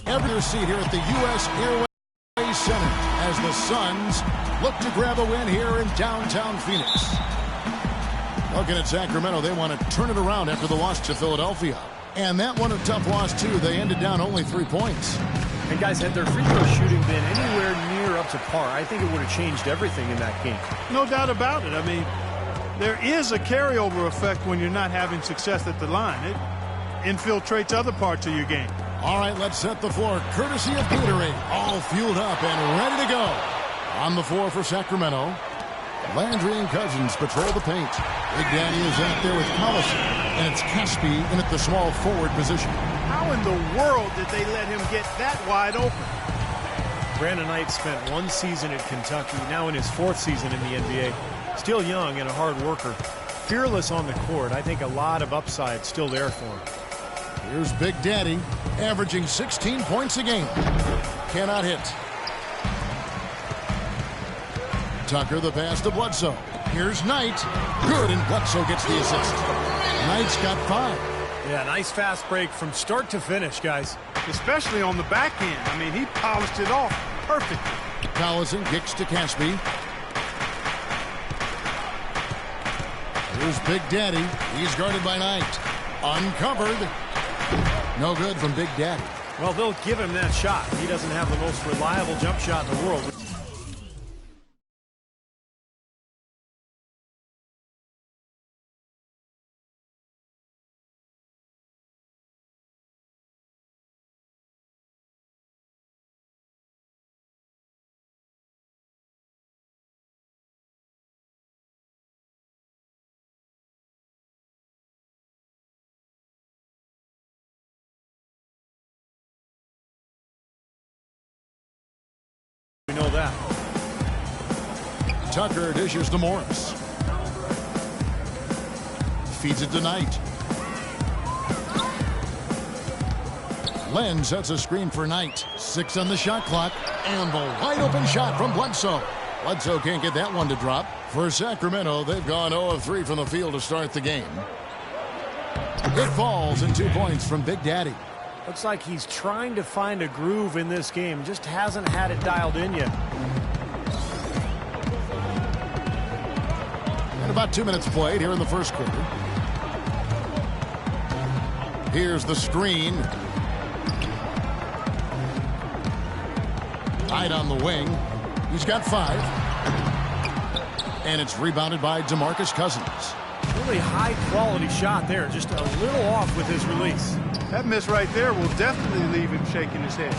Every seat here at the U.S. Airways Center as the Suns look to grab a win here in downtown Phoenix. Looking at Sacramento, they want to turn it around after the loss to Philadelphia. And that one a tough loss, too. They ended down only 3 points. And, guys, had their free throw shooting been anywhere near up to par, I think it would have changed everything in that game. No doubt about it. I mean, there is a carryover effect when you're not having success at the line. It infiltrates other parts of your game. All right, let's set the floor. Courtesy of Gatorade. All fueled up and ready to go. On the floor for Sacramento, Landry and Cousins patrol the paint. Big Daddy is out there with Collison, and it's Caspi in at the small forward position. How in the world did they let him get that wide open? Brandon Knight spent 1 season at Kentucky, now in his 4th season in the NBA. Still young and a hard worker. Fearless on the court. I think a lot of upside still there for him. Here's Big Daddy, averaging 16 points a game. Cannot hit. Tucker, the pass to Bledsoe. Here's Knight. Good, and Bledsoe gets the assist. Knight's got 5. Yeah, nice fast break from start to finish, guys. Especially on the back end. I mean, he polished it off perfectly. Collison kicks to Caspi. Here's Big Daddy. He's guarded by Knight. Uncovered. No good from Big Daddy. Well, they'll give him that shot. He doesn't have the most reliable jump shot in the world. We know that. Tucker dishes to Morris. Feeds it to Knight. Len sets a screen for Knight. 6 on the shot clock. And the wide open shot from Bledsoe. Bledsoe can't get that one to drop. For Sacramento, they've gone 0 of 3 from the field to start the game. It falls, and 2 points from Big Daddy. Looks like he's trying to find a groove in this game. Just hasn't had it dialed in yet. And about 2 minutes played here in the first quarter. Here's the screen. Knight on the wing. He's got 5. And it's rebounded by DeMarcus Cousins. Really high-quality shot there. Just a little off with his release. That miss right there will definitely leave him shaking his head.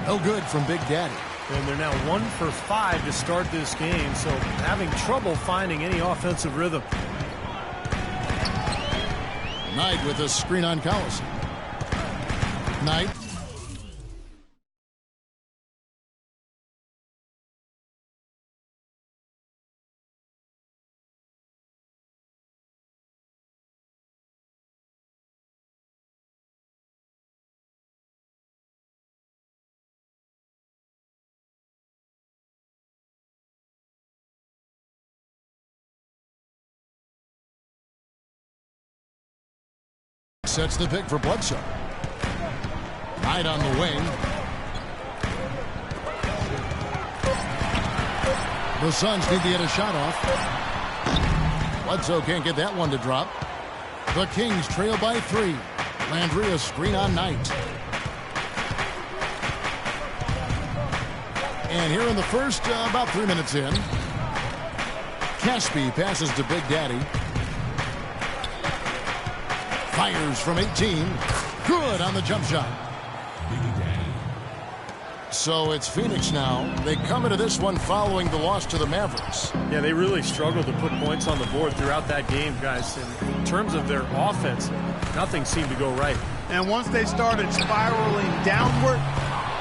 No good from Big Daddy. And they're now 1 for 5 to start this game, so having trouble finding any offensive rhythm. Knight with a screen on Collison. Knight. Sets the pick for Bledsoe. Knight on the wing. The Suns need to get a shot off. Bledsoe can't get that one to drop. The Kings trail by 3. Landry a screen on Knight. And here in the first, about 3 minutes in, Caspi passes to Big Daddy. Fires from 18. Good on the jump shot. So it's Phoenix now. They come into this one following the loss to the Mavericks. Yeah, they really struggled to put points on the board throughout that game, guys. In terms of their offense, nothing seemed to go right. And once they started spiraling downward,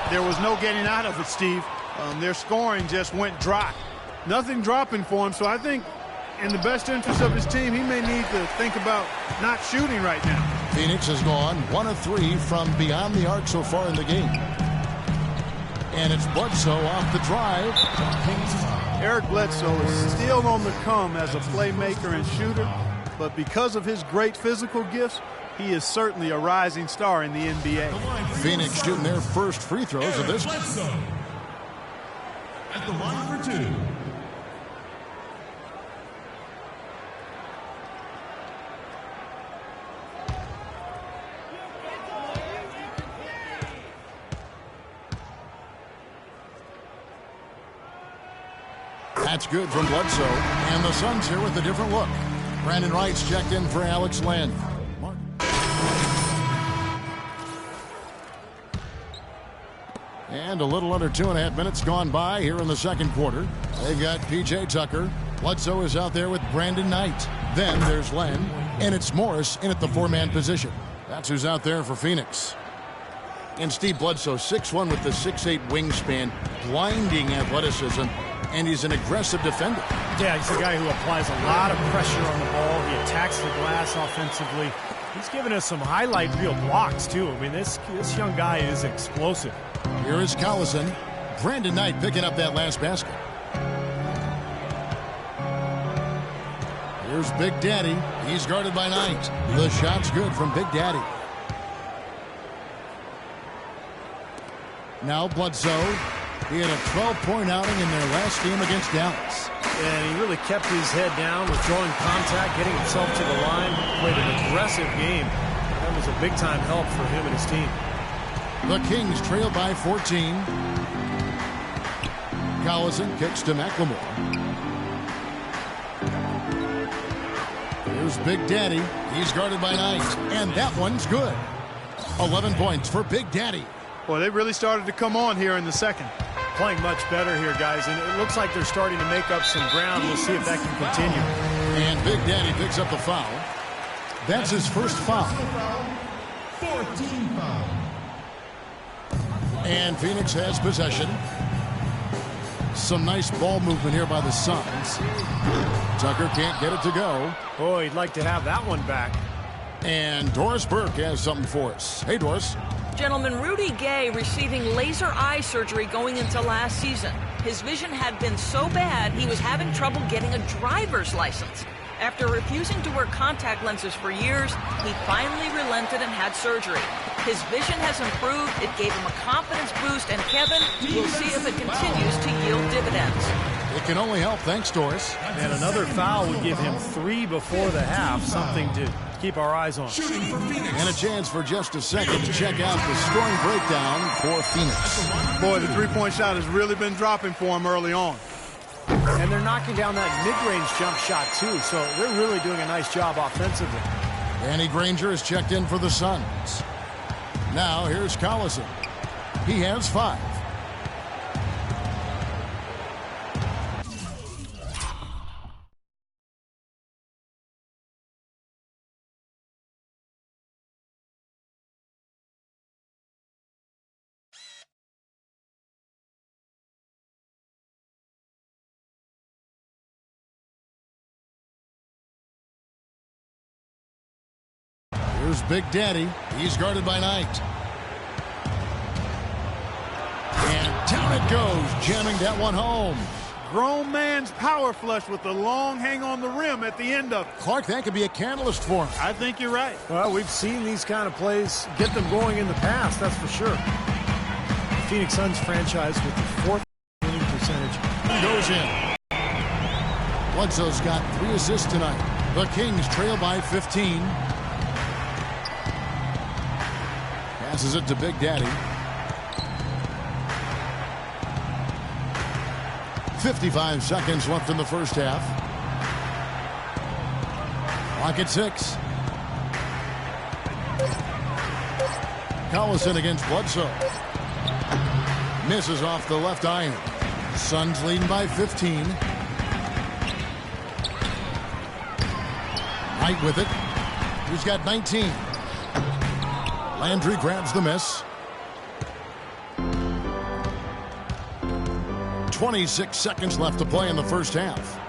there was no getting out of it, Steve. Their scoring just went dry. Nothing dropping for him, so I think in the best interest of his team, he may need to think about not shooting right now. Phoenix has gone 1 of 3 from beyond the arc so far in the game. And it's Bledsoe off the drive. Eric Bledsoe is still on the come as a playmaker and shooter, but because of his great physical gifts, He is certainly a rising star in the NBA. Phoenix shooting their first free throws of this. At the line for 2. That's good from Bledsoe. And the Suns here with a different look. Brandon Wright's checked in for Alex Len. And a little under 2.5 minutes gone by here in the second quarter. They've got P.J. Tucker. Bledsoe is out there with Brandon Knight. Then there's Len. And it's Morris in at the 4-man position. That's who's out there for Phoenix. And Steve Bledsoe, 6'1" with the 6'8" wingspan. Blinding athleticism. And he's an aggressive defender. Yeah, he's a guy who applies a lot of pressure on the ball. He attacks the glass offensively. He's given us some highlight reel blocks, too. I mean, this young guy is explosive. Here is Collison. Brandon Knight picking up that last basket. Here's Big Daddy. He's guarded by Knight. The shot's good from Big Daddy. Now Bledsoe. He had a 12-point outing in their last game against Dallas. And he really kept his head down, withdrawing contact, getting himself to the line, played an aggressive game. That was a big-time help for him and his team. The Kings trail by 14. Collison kicks to McLemore. Here's Big Daddy. He's guarded by Knight. And that one's good. 11 points for Big Daddy. Well, they really started to come on here in the second. Playing much better here, guys, and it looks like they're starting to make up some ground. We'll see if that can continue. And Big Daddy picks up the foul. That's his first foul. 14 foul. And Phoenix has possession. Some nice ball movement here by the Suns. Tucker can't get it to go. Boy, he'd like to have that one back. And Doris Burke has something for us. Hey, Doris. Gentlemen, Rudy Gay receiving laser eye surgery going into last season. His vision had been so bad he was having trouble getting a driver's license. After refusing to wear contact lenses for years, he finally relented and had surgery. His vision has improved, it gave him a confidence boost, and Kevin, we'll see if it continues to yield dividends. It can only help. Thanks, Doris. And another foul would give him 3 before the half, something to keep our eyes on. Shooting for Phoenix. And a chance for just a second to check out the scoring breakdown for Phoenix. Boy, the three-point shot has really been dropping for him early on. And they're knocking down that mid-range jump shot, too, so they're really doing a nice job offensively. Danny Granger is checked in for the Suns. Now here's Collison. He has 5. Here's Big Daddy. He's guarded by Knight. And down it goes, jamming that one home. Grown man's power flush with the long hang on the rim at the end of it. Clark, that could be a catalyst for him. I think you're right. Well, we've seen these kind of plays get them going in the past, that's for sure. The Phoenix Suns franchise with the 4th winning percentage. Goes in. Bledsoe's got 3 assists tonight. The Kings trail by 15. Passes it to Big Daddy. 55 seconds left in the first half. Clock at 6. Collison against Bledsoe. Misses off the left iron. Suns leading by 15. Knight with it. He's got 19. Landry grabs the miss. 26 seconds left to play in the first half.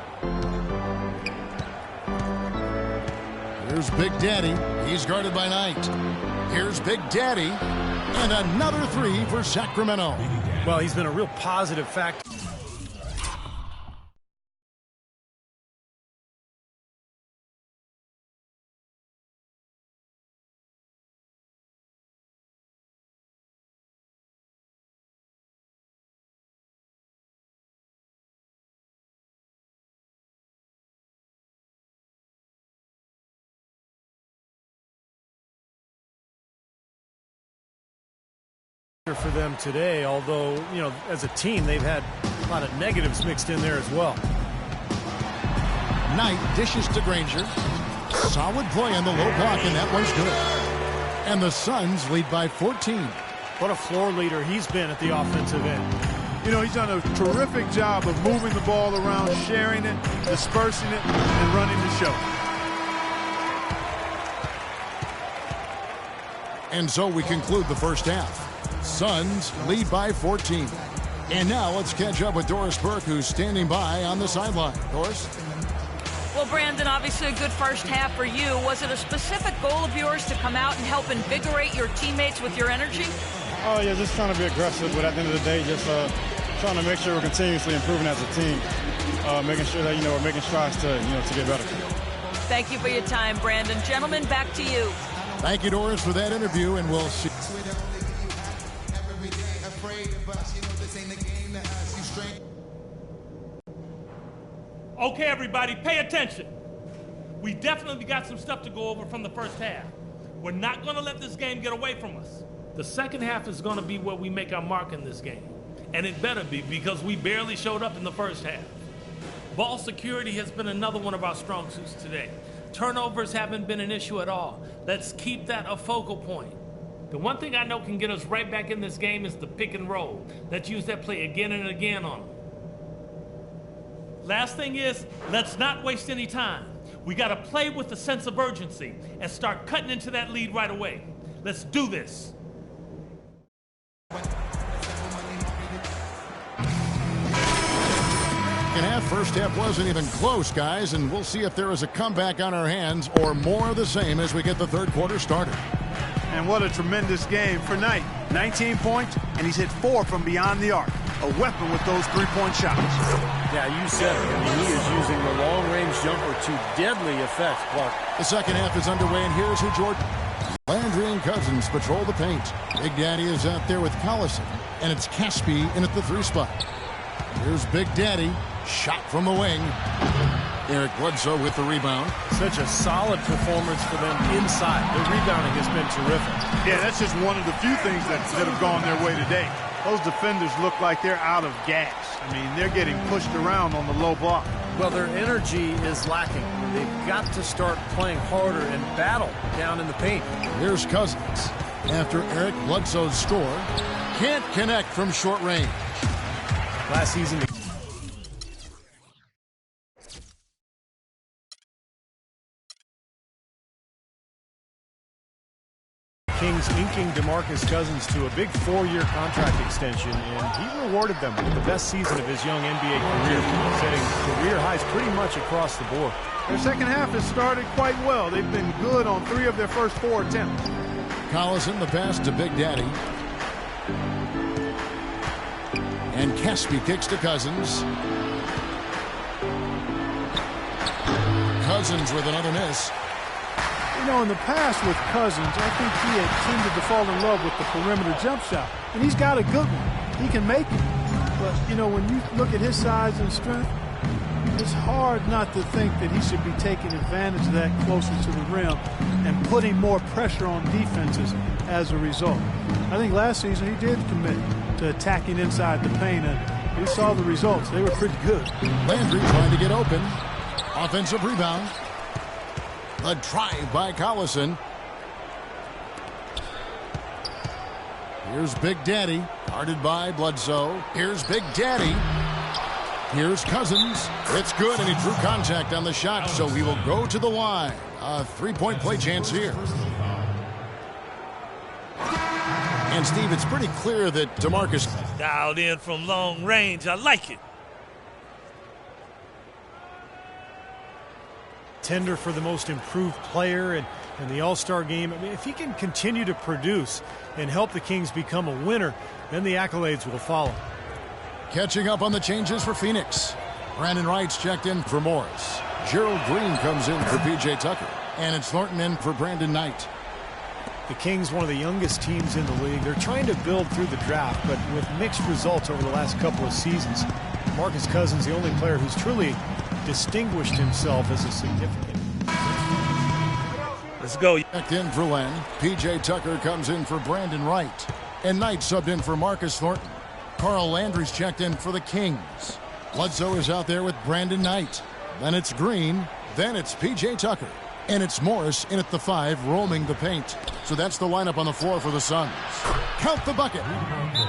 Here's Big Daddy. He's guarded by Knight. Here's Big Daddy. And another 3 for Sacramento. Well, he's been a real positive factor. factor for them today, although, you know, as a team, they've had a lot of negatives mixed in there as well. Knight dishes to Granger. Solid play on the low block, and that one's good. And the Suns lead by 14. What a floor leader he's been at the offensive end. You know, he's done a terrific job of moving the ball around, sharing it, dispersing it, and running the show. And so we conclude the first half. Suns lead by 14. And now let's catch up with Doris Burke, who's standing by on the sideline. Doris? Well, Brandon, obviously a good first half for you. Was it a specific goal of yours to come out and help invigorate your teammates with your energy? Oh, yeah, just trying to be aggressive, but at the end of the day, just trying to make sure we're continuously improving as a team, making sure that, we're making strides to get better. Thank you for your time, Brandon. Gentlemen, back to you. Thank you, Doris, for that interview, and we'll see. Okay, everybody, pay attention. We definitely got some stuff to go over from the first half. We're not going to let this game get away from us. The second half is going to be where we make our mark in this game. And it better be, because we barely showed up in the first half. Ball security has been another one of our strong suits today. Turnovers haven't been an issue at all. Let's keep that a focal point. The one thing I know can get us right back in this game is the pick and roll. Let's use that play again and again on them. Last thing is, let's not waste any time. We got to play with a sense of urgency and start cutting into that lead right away. Let's do this. First half wasn't even close, guys, and we'll see if there is a comeback on our hands or more of the same as we get the third quarter started. And what a tremendous game for Knight. 19 points, and he's hit 4 from beyond the arc. A weapon with those three-point shots. Yeah, you said it. I mean, he is using the long-range jumper to deadly effect, Clark. The second half is underway, and here's who Jordan. Landry and Cousins patrol the paint. Big Daddy is out there with Collison, and it's Caspi in at the 3 spot. Here's Big Daddy. Shot from the wing. Eric Bledsoe with the rebound. Such a solid performance for them inside. Their rebounding has been terrific. Yeah, that's just one of the few things that have gone their way today. Those defenders look like they're out of gas. I mean, they're getting pushed around on the low block. Well, their energy is lacking. They've got to start playing harder and battle down in the paint. Here's Cousins. After Eric Bledsoe's score, can't connect from short range. Last season, Kings inking DeMarcus Cousins to a big 4-year contract extension, and he rewarded them with the best season of his young NBA career, setting career highs pretty much across the board. Their second half has started quite well. They've been good on 3 of their first 4 attempts. Collison the pass to Big Daddy. And Caspi kicks to Cousins. Cousins with another miss. You know, in the past with Cousins, I think he had tended to fall in love with the perimeter jump shot. And he's got a good one. He can make it. But, you know, when you look at his size and strength, it's hard not to think that he should be taking advantage of that closer to the rim and putting more pressure on defenses as a result. I think last season he did commit to attacking inside the paint, and we saw the results. They were pretty good. Landry trying to get open. Offensive rebound. A drive by Collison. Here's Big Daddy, guarded by Bledsoe. Here's Big Daddy. Here's Cousins. It's good, and he drew contact on the shot, so he will go to the line. A 3-point play chance here. And, Steve, it's pretty clear that DeMarcus Dialed in from long range. I like it. Tender for the most improved player in the All-Star game. I mean, if he can continue to produce and help the Kings become a winner, then the accolades will follow. catching up on the changes for Phoenix. Brandon Wright's checked in for Morris. Gerald Green comes in for P.J. Tucker. And it's Thornton in for Brandon Knight. The Kings, one of the youngest teams in the league. They're trying to build through the draft, but with mixed results over the last couple of seasons. Marcus Cousins, the only player who's truly distinguished himself as a significant. Let's go. Checked in for Len. P.J. Tucker comes in for Brandon Wright. And Knight subbed in for Marcus Thornton. Carl Landry's checked in for the Kings. Bledsoe is out there with Brandon Knight. Then it's Green. Then it's P.J. Tucker. And it's Morris in at the 5, roaming the paint. So that's the lineup on the floor for the Suns. Count the bucket.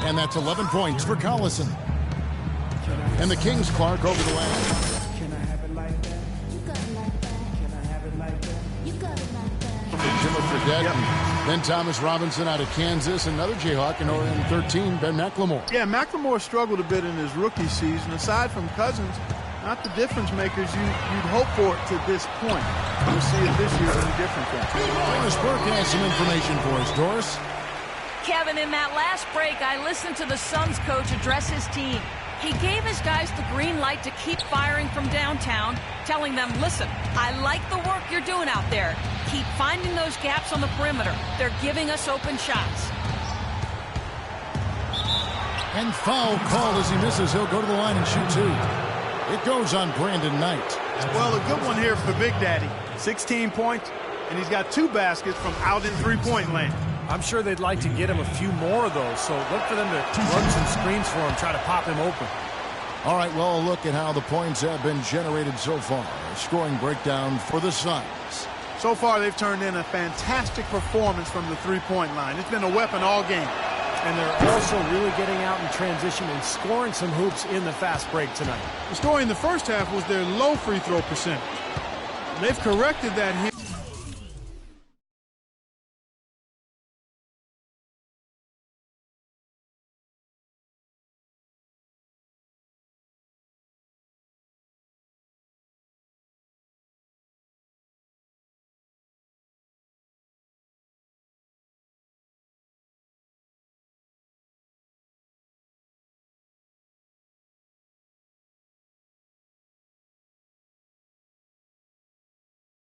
And that's 11 points for Collison. And the Kings Clark over the line. Jimmer Fredette. Yep. Then Thomas Robinson out of Kansas. Another Jayhawk. And over in 13, Ben McLemore. Yeah, McLemore struggled a bit in his rookie season. Aside from Cousins, not the difference makers you'd hope for it to this point. We'll see if this year's any different. Doris Burke has some information for us. Doris? Kevin, in that last break, I listened to the Suns coach address his team. He gave his guys the green light to keep firing from downtown, telling them, listen, I like the work you're doing out there. Keep finding those gaps on the perimeter. They're giving us open shots. And foul called as he misses. He'll go to the line and shoot 2. It goes on Brandon Knight. Well, a good one here for Big Daddy. 16 points, and he's got 2 baskets from out in three-point land. I'm sure they'd like to get him a few more of those, so look for them to run some screens for him, try to pop him open. All right, well, look at how the points have been generated so far. A scoring breakdown for the Suns. So far, they've turned in a fantastic performance from the three-point line. It's been a weapon all game. And they're also really getting out in transition and scoring some hoops in the fast break tonight. The story in the first half was their low free throw percentage. They've corrected that here.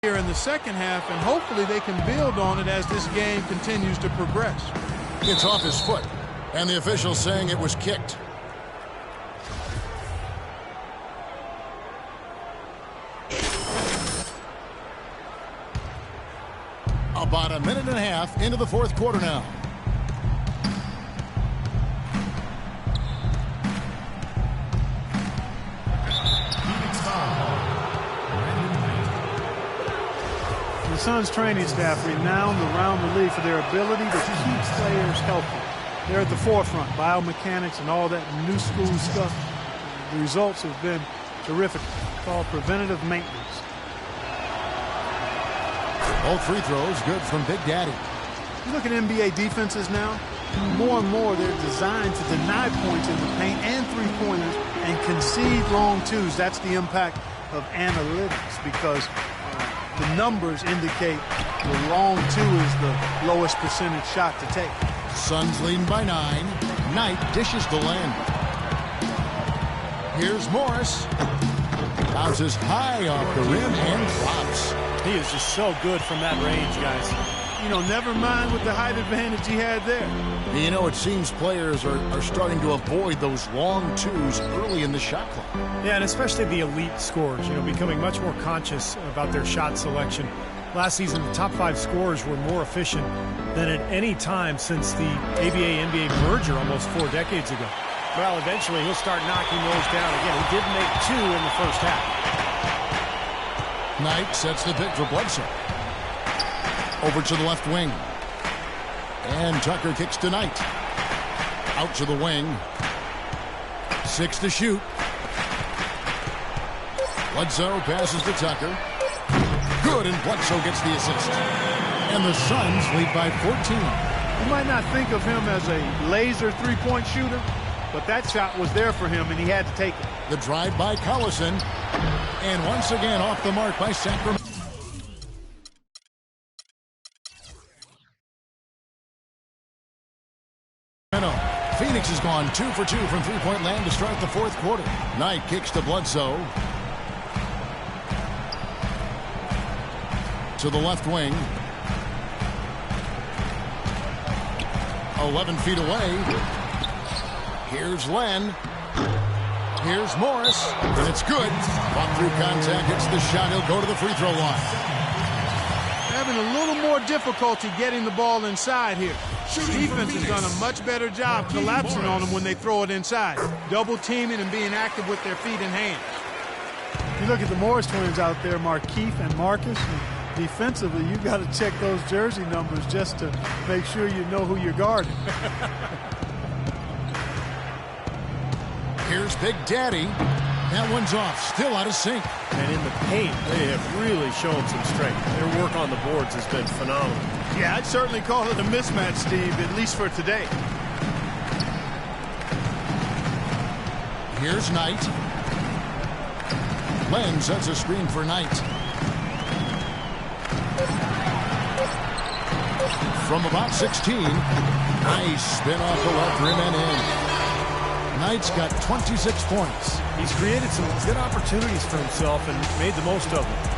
Here in the second half, and hopefully they can build on it as this game continues to progress. It's off his foot, and the official saying it was kicked. About a minute and a half into the fourth quarter now. The Suns training staff renowned around the league for their ability to keep players healthy. They're at the forefront, biomechanics and all that new school stuff. The results have been terrific, called preventative maintenance. Both free throws good from Big Daddy. You look at NBA defenses now, more and more they're designed to deny points in the paint and three-pointers and concede long twos. That's the impact of analytics because the numbers indicate the long two is the lowest percentage shot to take. Suns leading by 9. Knight dishes the lane. Here's Morris. Bounces high off the rim and drops. He is just so good from that range, guys. You know, never mind with the height advantage he had there. You know, it seems players are starting to avoid those long twos early in the shot clock. Yeah, and especially the elite scorers, you know, becoming much more conscious about their shot selection. Last season, the top 5 scorers were more efficient than at any time since the ABA-NBA merger almost 4 decades ago. Well, eventually he'll start knocking those down again. He did make 2 in the first half. Knight sets the pick for Bledsoe. Over to the left wing. And Tucker kicks to Knight. Out to the wing. 6 to shoot. Bledsoe passes to Tucker. Good, and Bledsoe gets the assist. And the Suns lead by 14. You might not think of him as a laser three-point shooter, but that shot was there for him, and he had to take it. The drive by Collison. And once again off the mark by Sacramento. Phoenix has gone 2 for 2 from three-point land to start the fourth quarter. Knight kicks to Bledsoe. To the left wing. 11 feet away. Here's Len. Here's Morris. And it's good. Walk through contact. Hits the shot. He'll go to the free throw line. Having a little more difficulty getting the ball inside here. Defense has done a much better job collapsing on them when they throw it inside. Double teaming and being active with their feet and hands. You look at the Morris twins out there, Markeith and Marcus. And defensively, you got to check those jersey numbers just to make sure you know who you're guarding. Here's Big Daddy. That one's off, still out of sync. And in the paint, they have really shown some strength. Their work on the boards has been phenomenal. Yeah, I'd certainly call it a mismatch, Steve, at least for today. Here's Knight. Len sets a screen for Knight. From about 16, nice spin off the left rim and in. Knight's got 26 points. He's created some good opportunities for himself and made the most of them.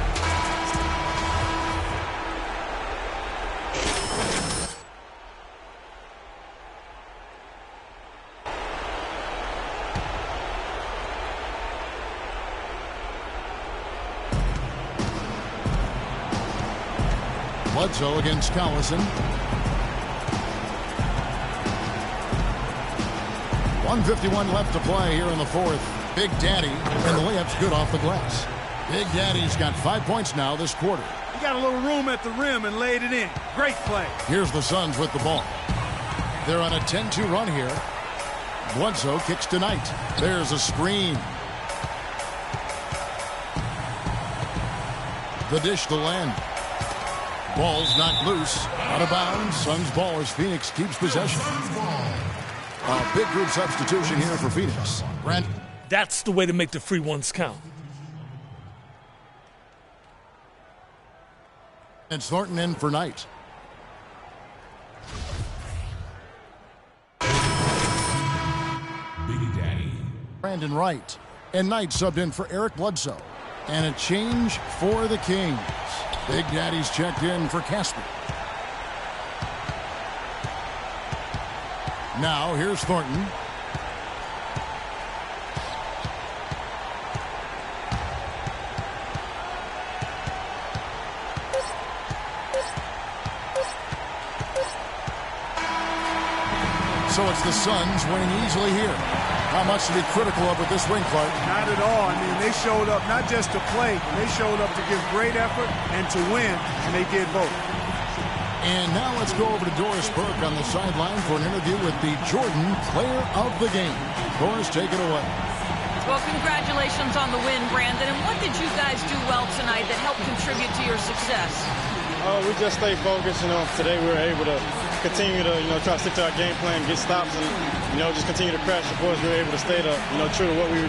Bledsoe against Collison. 1:51 left to play here in the fourth. Big Daddy, and the layup's good off the glass. Big Daddy's got 5 points now this quarter. He got a little room at the rim and laid it in. Great play. Here's the Suns with the ball. They're on a 10-2 run here. Bledsoe kicks to Knight. There's a screen. The dish to Len. Ball's knocked loose. Out of bounds. Suns ball as Phoenix keeps possession. A big group substitution here for Phoenix. Brent. That's the way to make the free ones count. It's Thornton in for Knight. Big Daddy. Brandon Wright. And Knight subbed in for Eric Bledsoe. And a change for the Kings. Big Daddy's checked in for Casper. Now here's Thornton. So it's the Suns winning easily here. How much to be critical of with this win, Clark? Not at all. I mean, they showed up not just to play, they showed up to give great effort and to win, and they did both. And now let's go over to Doris Burke on the sideline for an interview with the Jordan Player of the Game. Doris, take it away. Well, congratulations on the win, Brandon. And what did you guys do well tonight that helped contribute to your success? We just stay focused. Today we were able to continue to, try to stick to our game plan, get stops, and, just continue to crash. Of course, we were able to stay true to what we